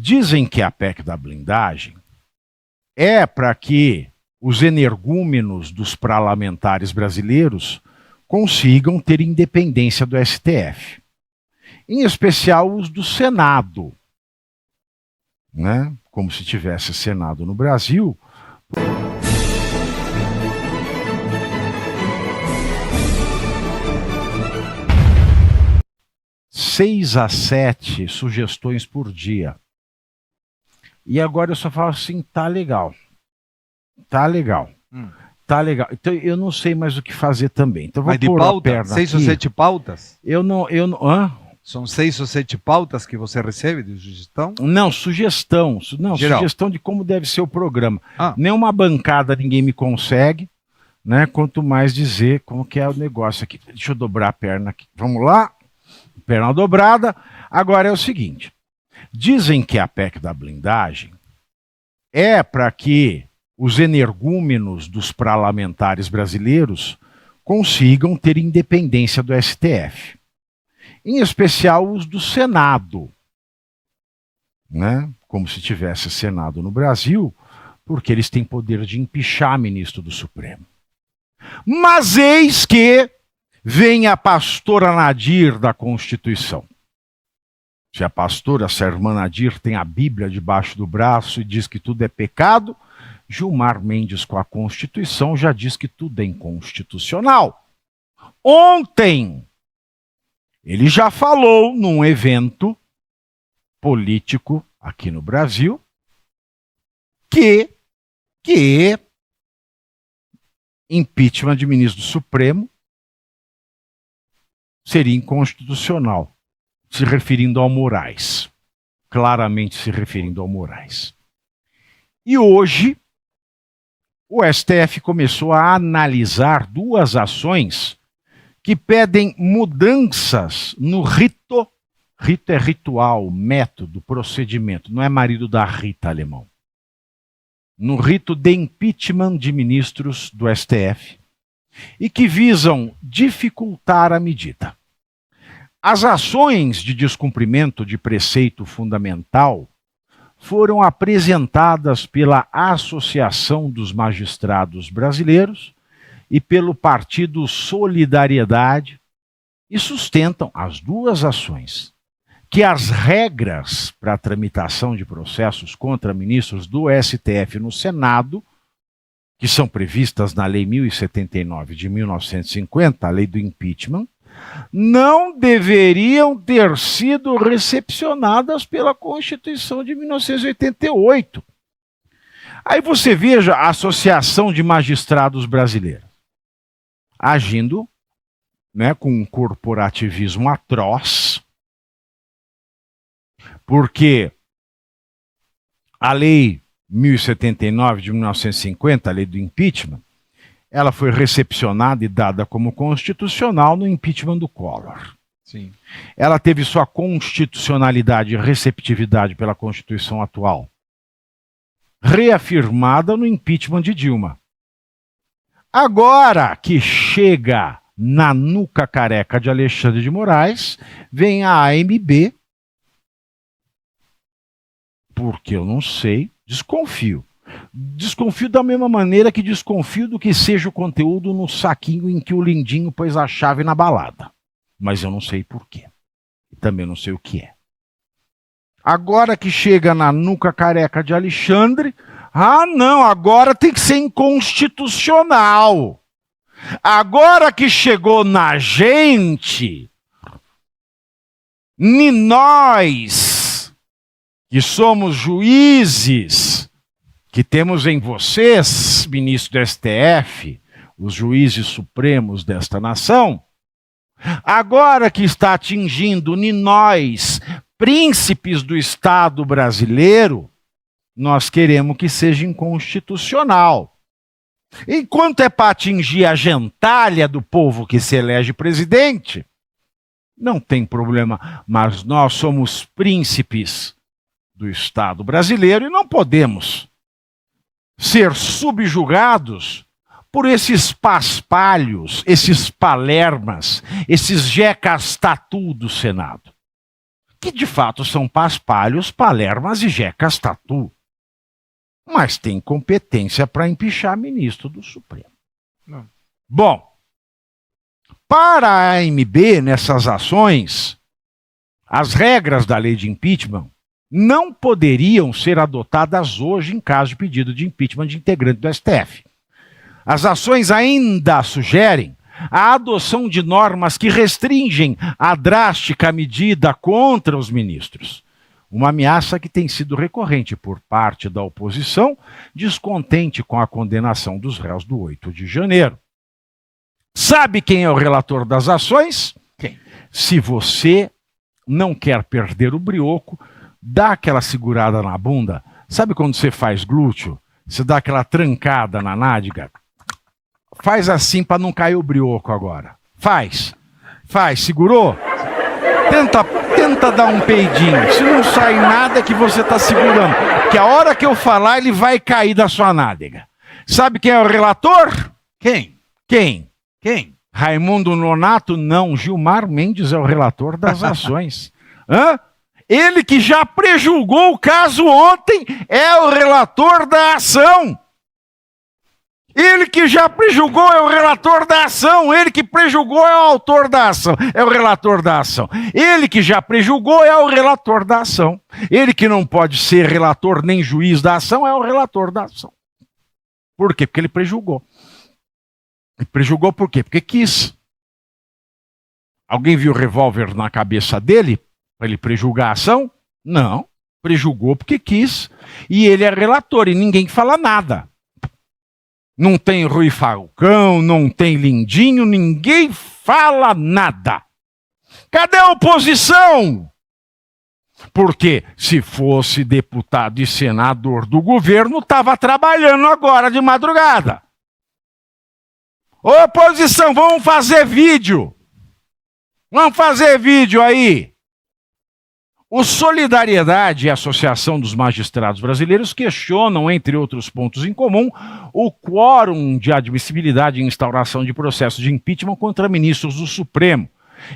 Dizem que a PEC da blindagem é para que os energúmenos dos parlamentares brasileiros consigam ter independência do STF. Em especial os do Senado, né? Como se tivesse Senado no Brasil. 6 a 7 sugestões por dia. E agora eu só falo assim, tá legal. Tá legal. Tá legal. Então eu não sei mais o que fazer também. Então vou pôr a perna 6 aqui. ou 7 pautas? Eu não... São 6 ou 7 pautas que você recebe de sugestão? Não, sugestão. Não, geral. Sugestão de como deve ser o programa. Nenhuma bancada ninguém me consegue, né? Quanto mais dizer como que é o negócio aqui. Deixa eu dobrar a perna aqui. Vamos lá. Perna dobrada. Agora é o seguinte. Dizem que a PEC da blindagem é para que os energúmenos dos parlamentares brasileiros consigam ter independência do STF. Em especial os do Senado, né? Como se tivesse Senado no Brasil, porque eles têm poder de empichar ministro do Supremo. Mas eis que vem a pastora Nadir da Constituição. Se a pastora, se a irmã Nadir tem a Bíblia debaixo do braço e diz que tudo é pecado, Gilmar Mendes com a Constituição já diz que tudo é inconstitucional. Ontem, ele já falou num evento político aqui no Brasil que impeachment de ministro do Supremo seria inconstitucional, se referindo ao Moraes. Claramente se referindo ao Moraes. E hoje, o STF começou a analisar 2 ações que pedem mudanças no rito. Rito é ritual, método, procedimento. Não é marido da Rita, alemão. No rito de impeachment de ministros do STF e que visam dificultar a medida. As ações de descumprimento de preceito fundamental foram apresentadas pela Associação dos Magistrados Brasileiros e pelo Partido Solidariedade e sustentam as 2 ações que as regras para a tramitação de processos contra ministros do STF no Senado, que são previstas na Lei 1079 de 1950, a Lei do Impeachment, não deveriam ter sido recepcionadas pela Constituição de 1988. Aí você veja a Associação de Magistrados Brasileiros agindo, né, com um corporativismo atroz, porque a Lei 1079 de 1950, a Lei do Impeachment, ela foi recepcionada e dada como constitucional no impeachment do Collor. Sim. Ela teve sua constitucionalidade e receptividade pela Constituição atual reafirmada no impeachment de Dilma. Agora que chega na nuca careca de Alexandre de Moraes, vem a AMB, porque eu não sei, desconfio. Desconfio da mesma maneira que desconfio do que seja o conteúdo no saquinho em que o Lindinho pôs a chave na balada. Mas eu não sei por quê. E também não sei o que é. Agora que chega na nuca careca de Alexandre, não, agora tem que ser inconstitucional. Agora que chegou na gente, nós, que somos juízes, que temos em vocês, ministro do STF, os juízes supremos desta nação, agora que está atingindo nós, príncipes do Estado brasileiro, nós queremos que seja inconstitucional. Enquanto é para atingir a gentalha do povo que se elege presidente, não tem problema, mas nós somos príncipes do Estado brasileiro e não podemos ser subjugados por esses paspalhos, esses palermas, esses jecas tatu do Senado, que de fato são paspalhos, palermas e jecas tatu. Mas tem competência para empichar ministro do Supremo. Não. Bom, para a AMB, nessas ações, as regras da lei de impeachment não poderiam ser adotadas hoje em caso de pedido de impeachment de integrante do STF. As ações ainda sugerem a adoção de normas que restringem a drástica medida contra os ministros. Uma ameaça que tem sido recorrente por parte da oposição, descontente com a condenação dos réus do 8 de janeiro. Sabe quem é o relator das ações? Quem? Se você não quer perder o brioco, dá aquela segurada na bunda. Sabe quando você faz glúteo? Você dá aquela trancada na nádega? Faz assim para não cair o brioco agora. Faz. Segurou? Tenta dar um peidinho. Se não sai nada é que você está segurando. Que a hora que eu falar ele vai cair da sua nádega. Sabe quem é o relator? Quem? Raimundo Nonato? Não, Gilmar Mendes é o relator das ações. Hã? Ele que já prejulgou o caso ontem é o relator da ação. Ele que já prejulgou é o relator da ação. Ele que prejulgou é o autor da ação. É o relator da ação. Ele que já prejulgou é o relator da ação. Ele que não pode ser relator nem juiz da ação é o relator da ação. Por quê? Porque ele prejulgou. E prejulgou por quê? Porque quis. Alguém viu o revólver na cabeça dele para ele prejulgar a ação? Não. Prejulgou porque quis. E ele é relator e ninguém fala nada. Não tem Rui Falcão, não tem Lindinho, ninguém fala nada. Cadê a oposição? Porque se fosse deputado e senador do governo, estava trabalhando agora de madrugada. Oposição, vamos fazer vídeo. Vamos fazer vídeo aí. O Solidariedade e a Associação dos Magistrados Brasileiros questionam, entre outros pontos em comum, o quórum de admissibilidade e instauração de processo de impeachment contra ministros do Supremo.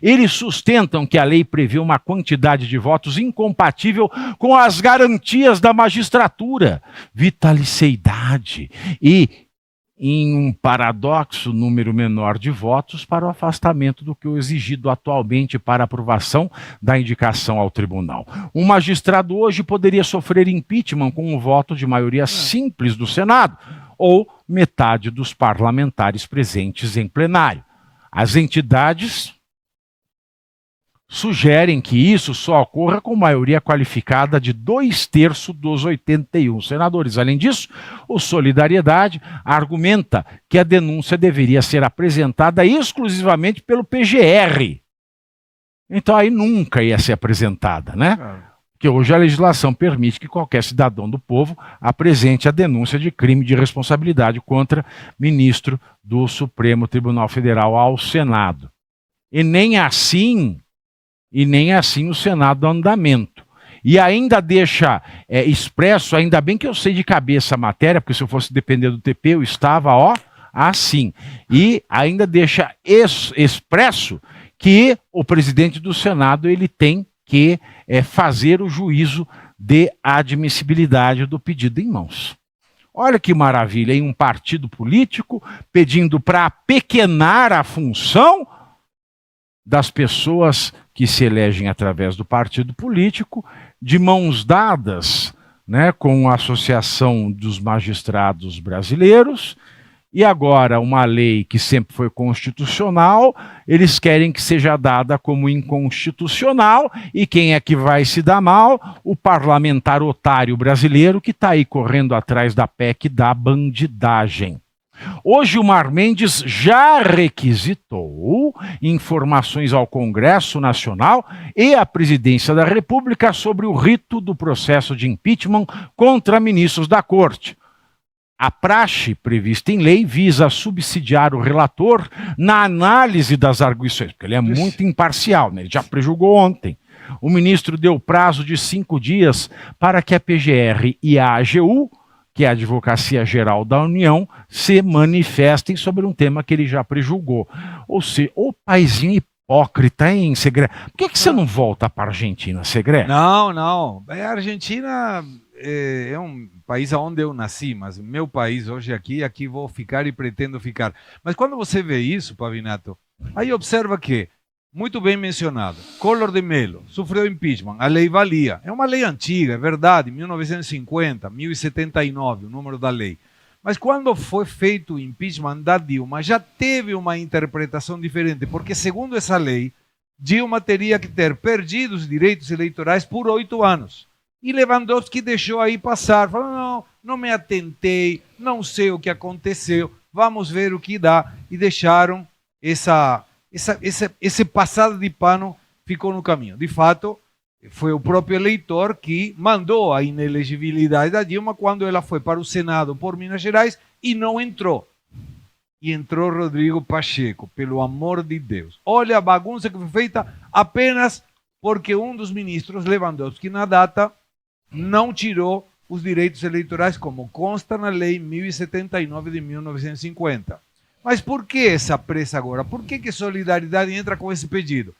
Eles sustentam que a lei prevê uma quantidade de votos incompatível com as garantias da magistratura, vitaliciedade e, em um paradoxo, número menor de votos para o afastamento do que o exigido atualmente para aprovação da indicação ao tribunal. Um magistrado hoje poderia sofrer impeachment com um voto de maioria simples do Senado, ou metade dos parlamentares presentes em plenário. As entidades sugerem que isso só ocorra com maioria qualificada de 2/3 dos 81 senadores. Além disso, o Solidariedade argumenta que a denúncia deveria ser apresentada exclusivamente pelo PGR. Então aí nunca ia ser apresentada, né? Porque hoje a legislação permite que qualquer cidadão do povo apresente a denúncia de crime de responsabilidade contra ministro do Supremo Tribunal Federal ao Senado. E nem assim o Senado dá andamento. E ainda deixa expresso, ainda bem que eu sei de cabeça a matéria, porque se eu fosse depender do TP, eu estava, assim. E ainda deixa expresso que o presidente do Senado ele tem que fazer o juízo de admissibilidade do pedido em mãos. Olha que maravilha, em um partido político pedindo para apequenar a função das pessoas que se elegem através do partido político, de mãos dadas, né, com a Associação dos Magistrados Brasileiros, e agora uma lei que sempre foi constitucional, eles querem que seja dada como inconstitucional, e quem é que vai se dar mal? O parlamentar otário brasileiro que está aí correndo atrás da PEC da bandidagem. Hoje, Gilmar Mendes já requisitou informações ao Congresso Nacional e à Presidência da República sobre o rito do processo de impeachment contra ministros da Corte. A praxe prevista em lei visa subsidiar o relator na análise das arguições, porque ele é muito imparcial, né? Ele já prejulgou ontem. O ministro deu prazo de 5 dias para que a PGR e a AGU, que é a Advocacia Geral da União, se manifestem sobre um tema que ele já prejulgou. Ou seja, o paizinho hipócrita, hein, Segré? Por que você não volta para a Argentina, Segré? Não, não. A Argentina é um país onde eu nasci, mas meu país hoje aqui vou ficar e pretendo ficar. Mas quando você vê isso, Pavinato, aí observa que, muito bem mencionado, Collor de Mello sofreu impeachment, a lei valia. É uma lei antiga, é verdade, 1950, 1079, o número da lei. Mas quando foi feito o impeachment da Dilma, já teve uma interpretação diferente, porque segundo essa lei, Dilma teria que ter perdido os direitos eleitorais por 8 anos. E Lewandowski deixou aí passar, falou, não me atentei, não sei o que aconteceu, vamos ver o que dá. E deixaram esse passado de pano ficou no caminho. De fato, foi o próprio eleitor que mandou a inelegibilidade da Dilma quando ela foi para o Senado por Minas Gerais e não entrou. E entrou Rodrigo Pacheco, pelo amor de Deus. Olha a bagunça que foi feita apenas porque um dos ministros, Lewandowski, na data, não tirou os direitos eleitorais, como consta na lei 1079 de 1950. Mas por que essa pressa agora? Por que Solidariedade entra com esse pedido?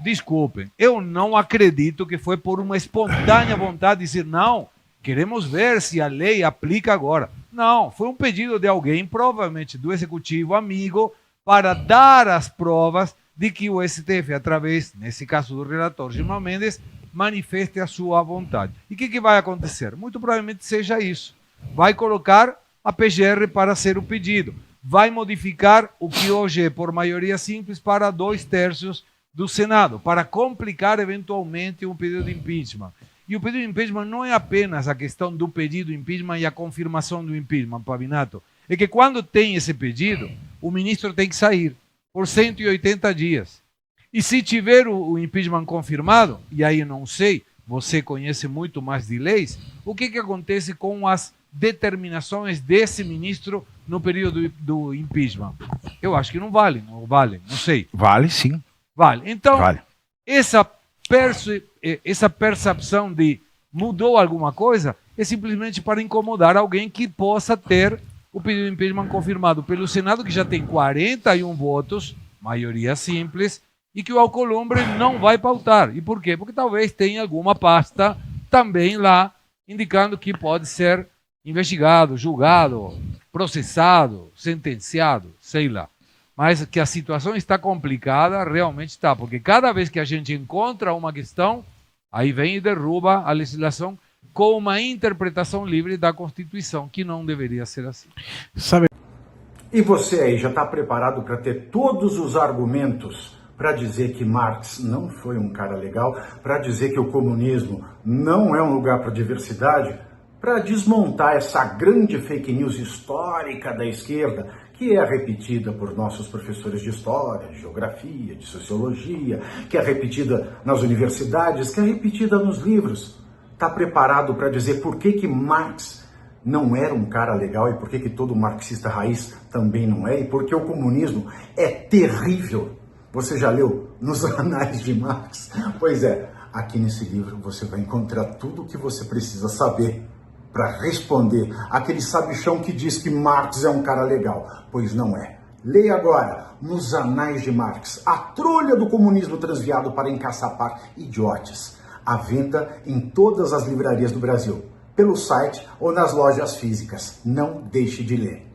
Desculpem, eu não acredito que foi por uma espontânea vontade de dizer, não, queremos ver se a lei aplica agora. Não, foi um pedido de alguém, provavelmente do executivo amigo, para dar as provas de que o STF, através, nesse caso do relator Gilmar Mendes, manifeste a sua vontade. E o que vai acontecer? Muito provavelmente seja isso. Vai colocar a PGR para ser o pedido. Vai modificar o que hoje é por maioria simples para 2/3 do Senado, para complicar eventualmente um pedido de impeachment. E o pedido de impeachment não é apenas a questão do pedido de impeachment e a confirmação do impeachment, Pavinato. É que quando tem esse pedido, o ministro tem que sair por 180 dias. E se tiver o impeachment confirmado, e aí eu não sei, você conhece muito mais de leis, o que acontece com as determinações desse ministro no período do impeachment? Eu acho que não vale, não sei. Vale sim. Vale. Então, vale. Essa percepção de mudou alguma coisa é simplesmente para incomodar alguém que possa ter o pedido de impeachment confirmado pelo Senado, que já tem 41 votos, maioria simples, e que o Alcolumbre não vai pautar. E por quê? Porque talvez tenha alguma pasta também lá indicando que pode ser investigado, julgado, processado, sentenciado, sei lá. Mas que a situação está complicada, realmente está, porque cada vez que a gente encontra uma questão, aí vem e derruba a legislação com uma interpretação livre da Constituição, que não deveria ser assim. E você aí já está preparado para ter todos os argumentos para dizer que Marx não foi um cara legal, para dizer que o comunismo não é um lugar para diversidade, para desmontar essa grande fake news histórica da esquerda, que é repetida por nossos professores de história, de geografia, de sociologia, que é repetida nas universidades, que é repetida nos livros. Está preparado para dizer por que Marx não era um cara legal e por que todo marxista raiz também não é, e por que o comunismo é terrível? Você já leu nos Anais de Marx? Pois é, aqui nesse livro você vai encontrar tudo o que você precisa saber para responder aquele sabichão que diz que Marx é um cara legal, pois não é. Leia agora, nos Anais de Marx, a trolha do comunismo transviado para encaçapar idiotas, à venda em todas as livrarias do Brasil, pelo site ou nas lojas físicas. Não deixe de ler.